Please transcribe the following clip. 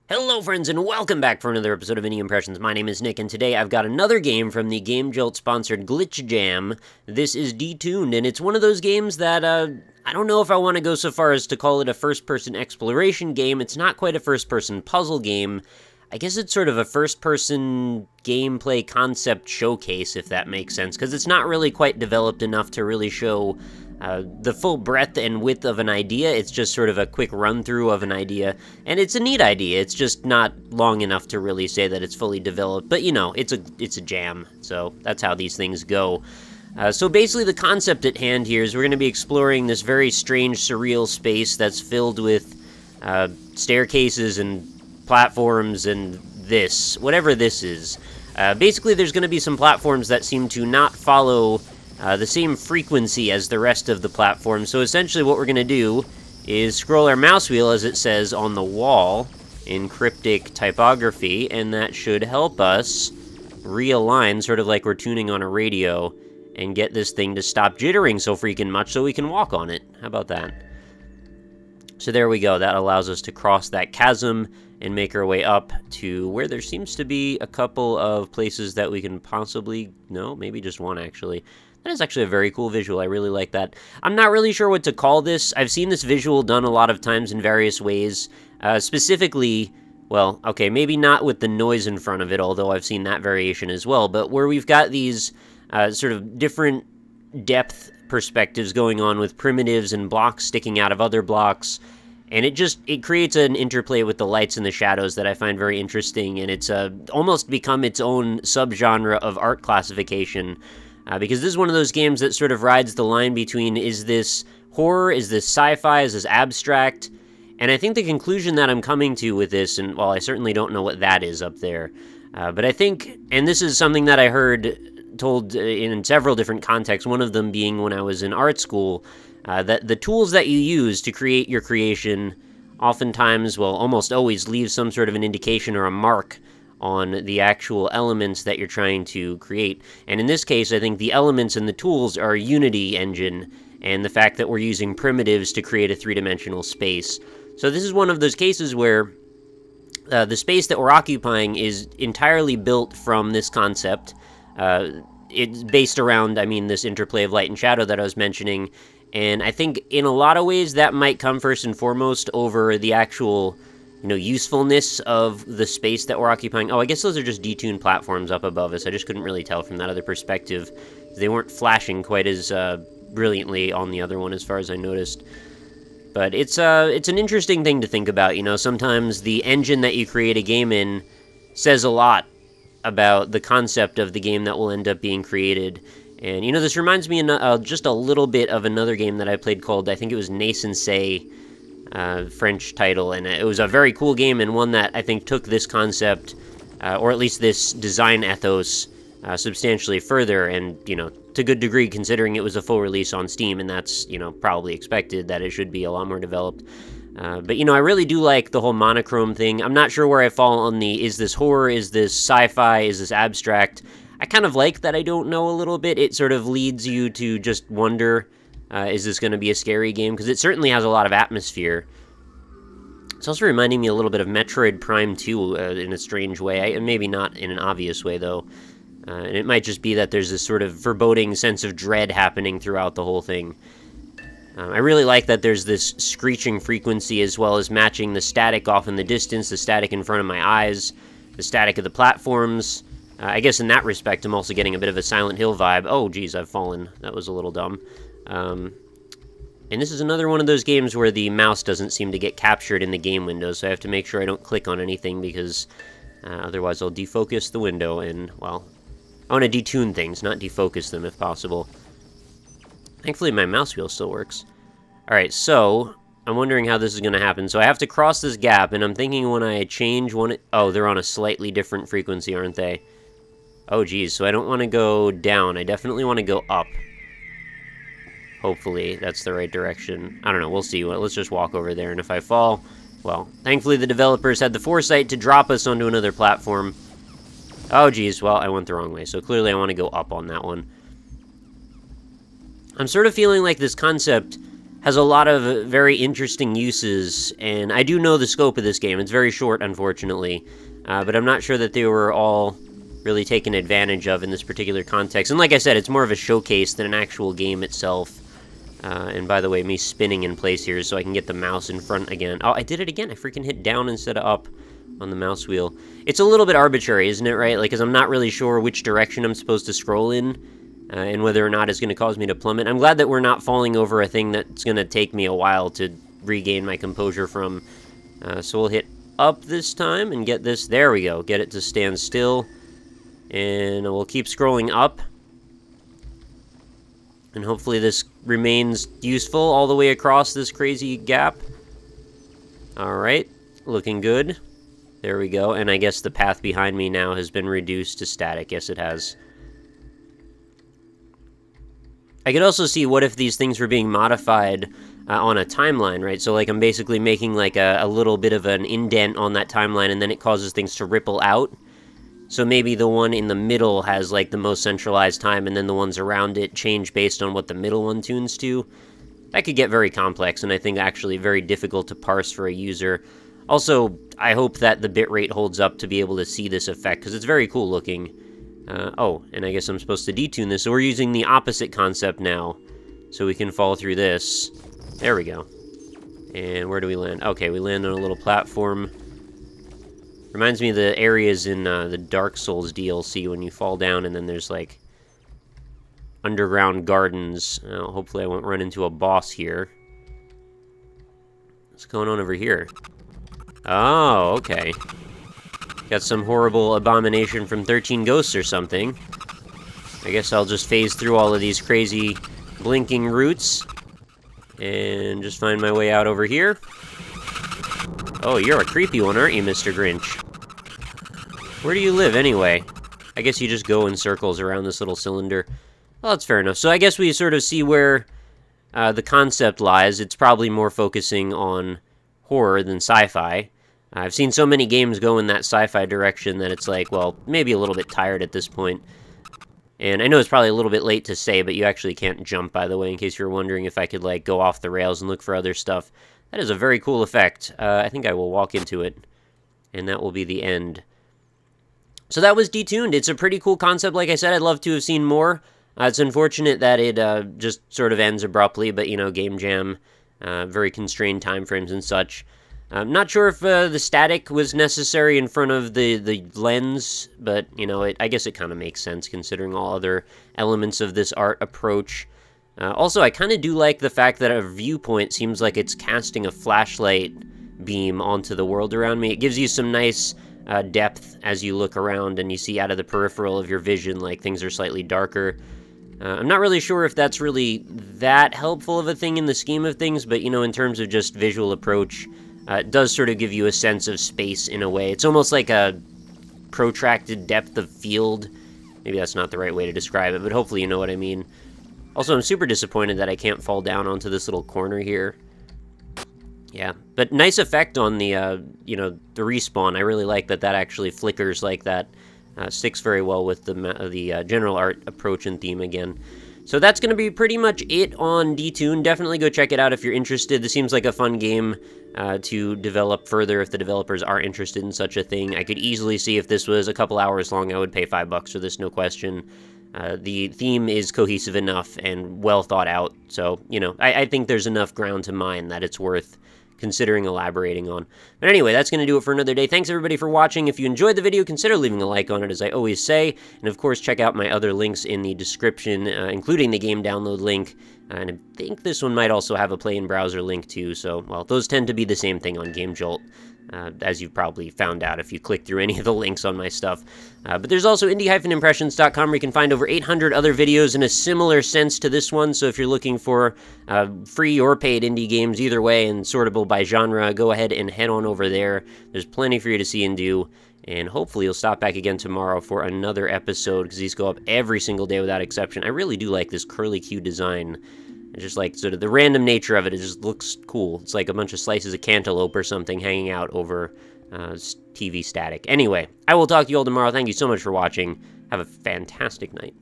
Hello friends and welcome back for another episode of Indie Impressions. My name is Nick and today I've got another game from the Game Jolt sponsored glitchjam. This is Detuned and it's one of those games that I don't know if I want to go so far as to call it a first-person exploration game. It's not quite a first-person puzzle game. I guess it's sort of a first-person gameplay concept showcase, if that makes sense, because it's not really quite developed enough to really show the full breadth and width of an idea. It's just sort of a quick run-through of an idea, and it's a neat idea. It's just not long enough to really say that it's fully developed, but you know, it's a jam, so that's how these things go. So basically the concept at hand here is we're going to be exploring this very strange, surreal space that's filled with staircases and platforms and this, whatever this is. Basically there's going to be some platforms that seem to not follow the same frequency as the rest of the platform. So essentially what we're going to do is scroll our mouse wheel as it says on the wall in cryptic typography, and that should help us realign, sort of like we're tuning on a radio, and get this thing to stop jittering so freaking much so we can walk on it. How about that? So there we go. That allows us to cross that chasm and make our way up to where there seems to be a couple of places that we can possibly... No, maybe just one, actually. That is actually a very cool visual. I really like that. I'm not really sure what to call this. I've seen this visual done a lot of times in various ways. Specifically, well, okay, maybe not with the noise in front of it, although I've seen that variation as well, but where we've got these sort of different depth perspectives going on with primitives and blocks sticking out of other blocks, and it creates an interplay with the lights and the shadows that I find very interesting, and it's almost become its own subgenre of art classification, because this is one of those games that sort of rides the line between, is this horror, is this sci-fi, is this abstract? And I think the conclusion that I'm coming to with this, and well, I certainly don't know what that is up there, but I think, and this is something that I heard told in several different contexts, one of them being when I was in art school, that the tools that you use to create your creation oftentimes, well, almost always leave some sort of an indication or a mark on the actual elements that you're trying to create. And in this case, I think the elements and the tools are Unity engine, and the fact that we're using primitives to create a three-dimensional space. So this is one of those cases where the space that we're occupying is entirely built from this concept. It's based around, I mean, this interplay of light and shadow that I was mentioning, and I think in a lot of ways that might come first and foremost over the actual, you know, usefulness of the space that we're occupying. Oh, I guess those are just detuned platforms up above us. I just couldn't really tell from that other perspective. They weren't flashing quite as brilliantly on the other one as far as I noticed. But it's an interesting thing to think about, you know. Sometimes the engine that you create a game in says a lot about the concept of the game that will end up being created. And, you know, this reminds me just a little bit of another game that I played called, I think it was Nascensay, French title, and it was a very cool game, and one that I think took this concept, or at least this design ethos, substantially further, and, you know, to a good degree, considering it was a full release on Steam, and that's, you know, probably expected that it should be a lot more developed. But, you know, I really do like the whole monochrome thing. I'm not sure where I fall on the, is this horror, is this sci-fi, is this abstract? I kind of like that I don't know a little bit. It sort of leads you to just wonder, is this going to be a scary game? Because it certainly has a lot of atmosphere. It's also reminding me a little bit of Metroid Prime 2 in a strange way. Maybe not in an obvious way, though. And it might just be that there's this sort of foreboding sense of dread happening throughout the whole thing. I really like that there's this screeching frequency as well as matching the static off in the distance, the static in front of my eyes, the static of the platforms. I guess in that respect, I'm also getting a bit of a Silent Hill vibe. Oh, geez, I've fallen. That was a little dumb. And this is another one of those games where the mouse doesn't seem to get captured in the game window, so I have to make sure I don't click on anything because otherwise I'll defocus the window and, well, I want to detune things, not defocus them if possible. Thankfully, my mouse wheel still works. Alright, so I'm wondering how this is going to happen. So I have to cross this gap, and I'm thinking when I change one... Oh, they're on a slightly different frequency, aren't they? Oh, geez, so I don't want to go down. I definitely want to go up. Hopefully, that's the right direction. I don't know, we'll see. Well, let's just walk over there, and if I fall... Well, thankfully the developers had the foresight to drop us onto another platform. Oh, geez, well, I went the wrong way, so clearly I want to go up on that one. I'm sort of feeling like this concept has a lot of very interesting uses, and I do know the scope of this game. It's very short, unfortunately, but I'm not sure that they were all really taken advantage of in this particular context. And like I said, it's more of a showcase than an actual game itself. And by the way, me spinning in place here so I can get the mouse in front again. Oh, I did it again. I freaking hit down instead of up on the mouse wheel. It's a little bit arbitrary, isn't it, right? Like, because I'm not really sure which direction I'm supposed to scroll in, and whether or not it's going to cause me to plummet. I'm glad that we're not falling over a thing that's going to take me a while to regain my composure from. So we'll hit up this time and get this. There we go. Get it to stand still. And we'll keep scrolling up. And hopefully this remains useful all the way across this crazy gap. Alright, looking good. There we go, and I guess the path behind me now has been reduced to static. Yes, it has. I could also see what if these things were being modified on a timeline, right? So, like, I'm basically making, like, a little bit of an indent on that timeline, and then it causes things to ripple out. So maybe the one in the middle has, like, the most centralized time, and then the ones around it change based on what the middle one tunes to. That could get very complex, and I think actually very difficult to parse for a user. Also, I hope that the bitrate holds up to be able to see this effect, because it's very cool looking. Oh, and I guess I'm supposed to detune this, so we're using the opposite concept now, so we can fall through this. There we go. And where do we land? Okay, we land on a little platform. Reminds me of the areas in the Dark Souls DLC when you fall down and then there's, like, underground gardens. Hopefully I won't run into a boss here. What's going on over here? Oh, okay. Got some horrible abomination from 13 Ghosts or something. I guess I'll just phase through all of these crazy blinking roots and just find my way out over here. Oh, you're a creepy one, aren't you, Mr. Grinch? Where do you live, anyway? I guess you just go in circles around this little cylinder. Well, that's fair enough. So I guess we sort of see where the concept lies. It's probably more focusing on horror than sci-fi. I've seen so many games go in that sci-fi direction that it's like, well, maybe a little bit tired at this point. And I know it's probably a little bit late to say, but you actually can't jump, by the way, in case you're wondering if I could, like, go off the rails and look for other stuff. That is a very cool effect. I think I will walk into it, and that will be the end. So that was Detuned. It's a pretty cool concept. Like I said, I'd love to have seen more. It's unfortunate that it just sort of ends abruptly, but, you know, game jam, very constrained time frames and such. I'm not sure if the static was necessary in front of the lens, but, you know, I guess it kind of makes sense considering all other elements of this art approach. Also, I kind of do like the fact that a viewpoint seems like it's casting a flashlight beam onto the world around me. It gives you some nice depth as you look around and you see out of the peripheral of your vision, like, things are slightly darker. I'm not really sure if that's really that helpful of a thing in the scheme of things, but, you know, in terms of just visual approach, it does sort of give you a sense of space in a way. It's almost like a protracted depth of field. Maybe that's not the right way to describe it, but hopefully you know what I mean. Also, I'm super disappointed that I can't fall down onto this little corner here. Yeah, but nice effect on the, you know, the respawn. I really like that actually flickers like that. Sticks very well with the general art approach and theme again. So that's going to be pretty much it on Detuned. Definitely go check it out if you're interested. This seems like a fun game to develop further if the developers are interested in such a thing. I could easily see if this was a couple hours long, I would pay $5 for this, no question. The theme is cohesive enough and well thought out, so, you know, I think there's enough ground to mine that it's worth considering elaborating on. But anyway, that's going to do it for another day. Thanks everybody for watching. If you enjoyed the video, consider leaving a like on it, as I always say. And of course, check out my other links in the description, including the game download link. And I think this one might also have a play-in-browser link too. So, well, those tend to be the same thing on GameJolt, as you've probably found out if you click through any of the links on my stuff. But there's also indie-impressions.com where you can find over 800 other videos in a similar sense to this one. So if you're looking for free or paid indie games, either way, and sortable by genre, go ahead and head on over there. There's plenty for you to see and do. And hopefully you'll stop back again tomorrow for another episode, because these go up every single day without exception. I really do like this curly Q design. It's just like sort of the random nature of it. It just looks cool. It's like a bunch of slices of cantaloupe or something hanging out over TV static. Anyway, I will talk to you all tomorrow. Thank you so much for watching. Have a fantastic night.